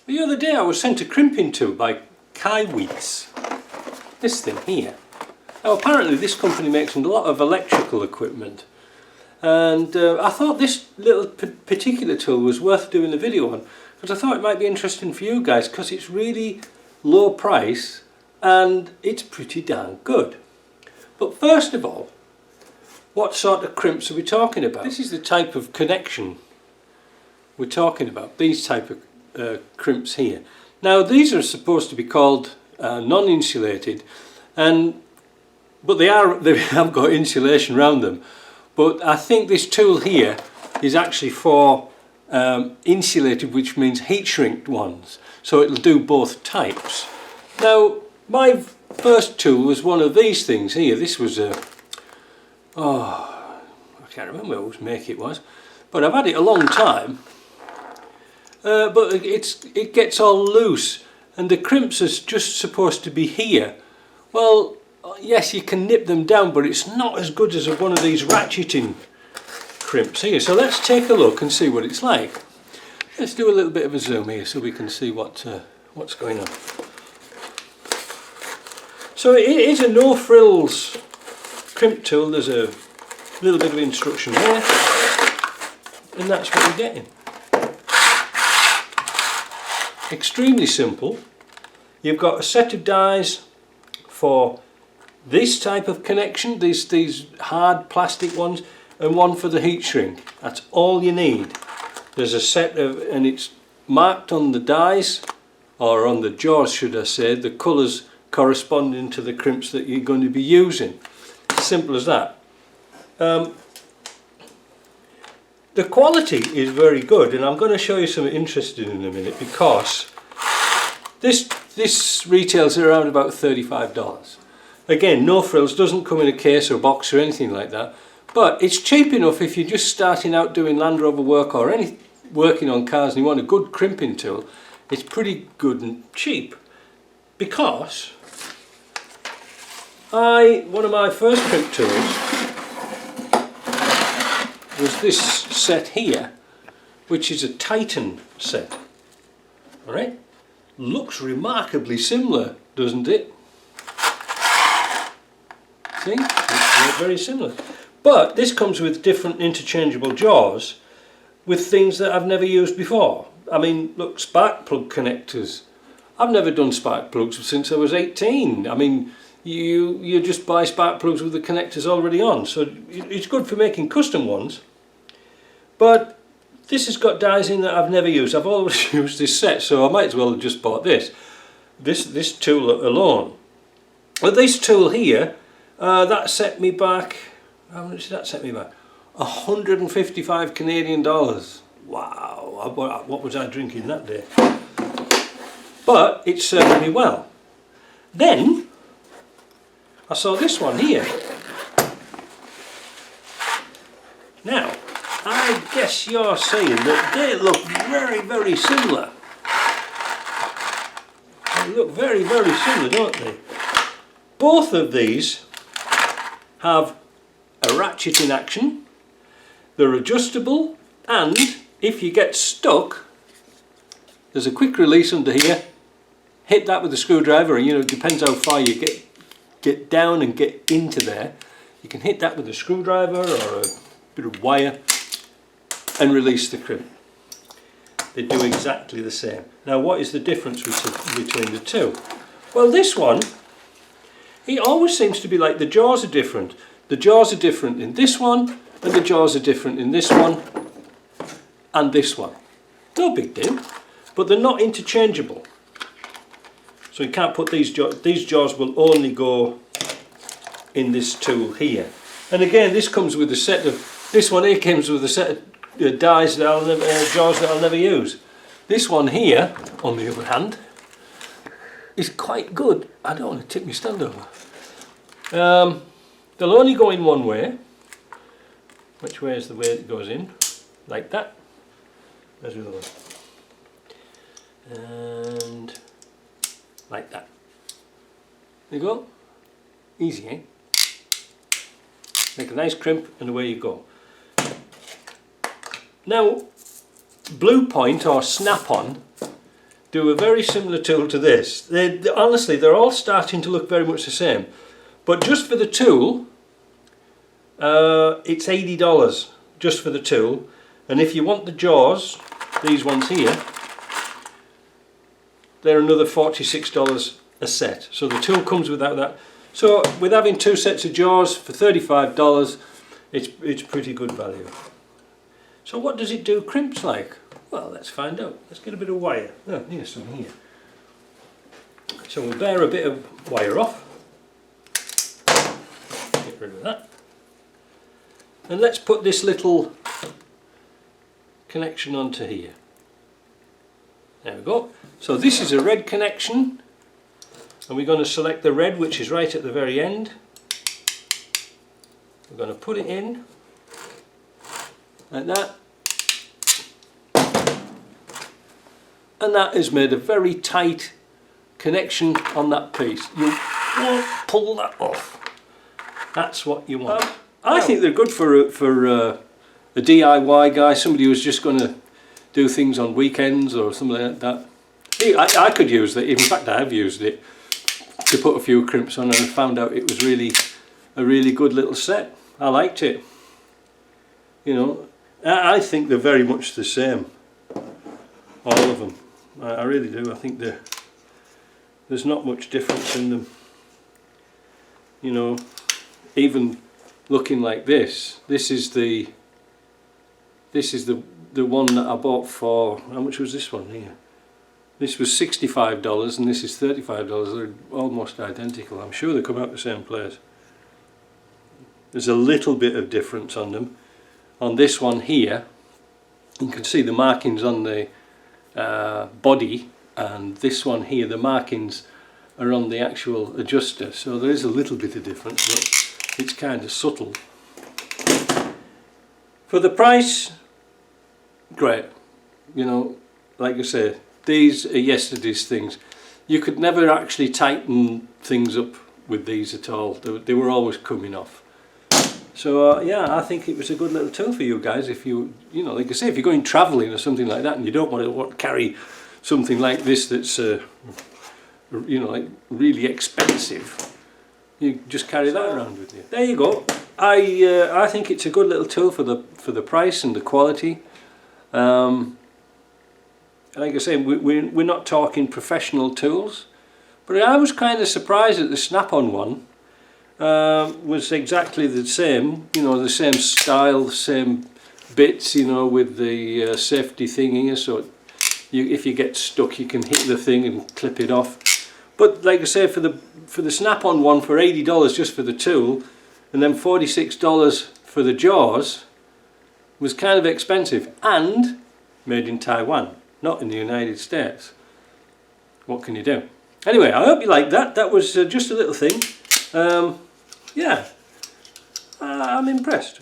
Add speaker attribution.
Speaker 1: The other day I was sent a crimping tool by KAIWEETS. This thing here. Now apparently this company makes a lot of electrical equipment, and I thought this little particular tool was worth doing a video on, because I thought it might be interesting for you guys, because it's really low price and it's pretty darn good. But first of all, what sort of crimps are we talking about? This is the type of connection we're talking about, these type of crimps here. Now these are supposed to be called non-insulated, but they have got insulation around them. But I think this tool here is actually for insulated, which means heat shrinked ones. So it'll do both types. Now my first tool was one of these things here. This was I can't remember which make it was, but I've had it a long time. But it gets all loose, and the crimps are just supposed to be here. Well, yes, you can nip them down, but it's not as good as one of these ratcheting crimps here. So let's take a look and see what it's like. Let's do a little bit of a zoom here so we can see what's going on. So it is a no frills crimp tool. There's a little bit of instruction there, and that's what you're getting. Extremely simple. You've got a set of dies for this type of connection, these hard plastic ones, and one for the heat shrink. That's all you need. There's a set of, and it's marked on the dies, or on the jaws should I say, the colours corresponding to the crimps that you're going to be using. Simple as that. The quality is very good, and I'm going to show you something interesting in a minute, because this retails at around about $35. Again, no frills, doesn't come in a case or box or anything like that, but it's cheap enough if you're just starting out doing Land Rover work or working on cars and you want a good crimping tool. It's pretty good and cheap, because one of my first crimp tools was this set here, which is a Titan set. Alright? Looks remarkably similar, doesn't it? See? It's very similar. But this comes with different interchangeable jaws with things that I've never used before. I mean, look, spark plug connectors. I've never done spark plugs since I was 18. I mean, you just buy spark plugs with the connectors already on, so it's good for making custom ones. But this has got dies in that I've never used. I've always used this set, so I might as well have just bought this tool alone. But this tool here, that set me back, how much did that set me back? 155 Canadian dollars. Wow, what was I drinking that day? But it served me well. Then I saw this one here. Now, I guess you're saying that they look very, very similar. They look very, very similar, don't they? Both of these have a ratcheting action. They're adjustable, and if you get stuck, there's a quick release under here. Hit that with a screwdriver, and it depends how far you get down and get into there. You can hit that with a screwdriver or a bit of wire and release the crimp. They do exactly the same. Now, what is the difference between the two? Well, this one, it always seems to be like the jaws are different. The jaws are different in this one, and the jaws are different in this one and this one. No big deal, but they're not interchangeable. So you can't put these jaws will only go in this tool here. And again, this comes with a set of, this one here comes with a set of dies that jaws that I'll never use. This one here, on the other hand, is quite good. I don't want to tip my stand over. They'll only go in one way. Which way is the way it goes in? Like that. There's the other one. And like that. There you go. Easy, eh? Make a nice crimp and away you go. Now, Blue Point or Snap-on do a very similar tool to this. Honestly, they're all starting to look very much the same. But just for the tool, it's $80 just for the tool. And if you want the jaws, these ones here, they're another $46 a set. So the tool comes without that. So with having 2 sets of jaws for $35, it's pretty good value. So what does it do crimps like? Well, let's find out. Let's get a bit of wire. Oh, here's some here. So we'll bear a bit of wire off. Get rid of that. And let's put this little connection onto here. There we go. So this is a red connection, and we're going to select the red, which is right at the very end. We're going to put it in like that, and that has made a very tight connection on that piece. You won't pull that off. That's what you want. I think they're good for a DIY guy, somebody who's just going to do things on weekends or something like that. I could use that. In fact, I have used it to put a few crimps on, and I found out it was really a really good little set. I liked it. You know, I think they're very much the same, all of them. I really do. I think there's not much difference in them. You know, even looking like this. This is the one that I bought for, how much was this one here? This was $65 and this is $35. They're almost identical. I'm sure they come out the same place. There's a little bit of difference on them. On this one here, you can see the markings on the body, and this one here, the markings are on the actual adjuster. So there is a little bit of difference, but it's kind of subtle. For the price, great. You know, like I say, these are yesterday's things. You could never actually tighten things up with these at all. They were always coming off. So yeah, I think it was a good little tool for you guys. If you know, like I say, if you're going travelling or something like that, and you don't want to carry something like this that's you know, like really expensive, you just carry that around with you. There you go. I think it's a good little tool for the price and the quality. Like I say, we're not talking professional tools, but I was kind of surprised that the snap-on one was exactly the same. You know, the same style, the same bits. You know, with the safety thing here, so if you get stuck, you can hit the thing and clip it off. But like I say, for the snap-on one, for $80 just for the tool, and then $46 for the jaws, was kind of expensive, and made in Taiwan, not in the United States. What can you do? Anyway, I hope you liked that. That was just a little thing. Yeah, I'm impressed.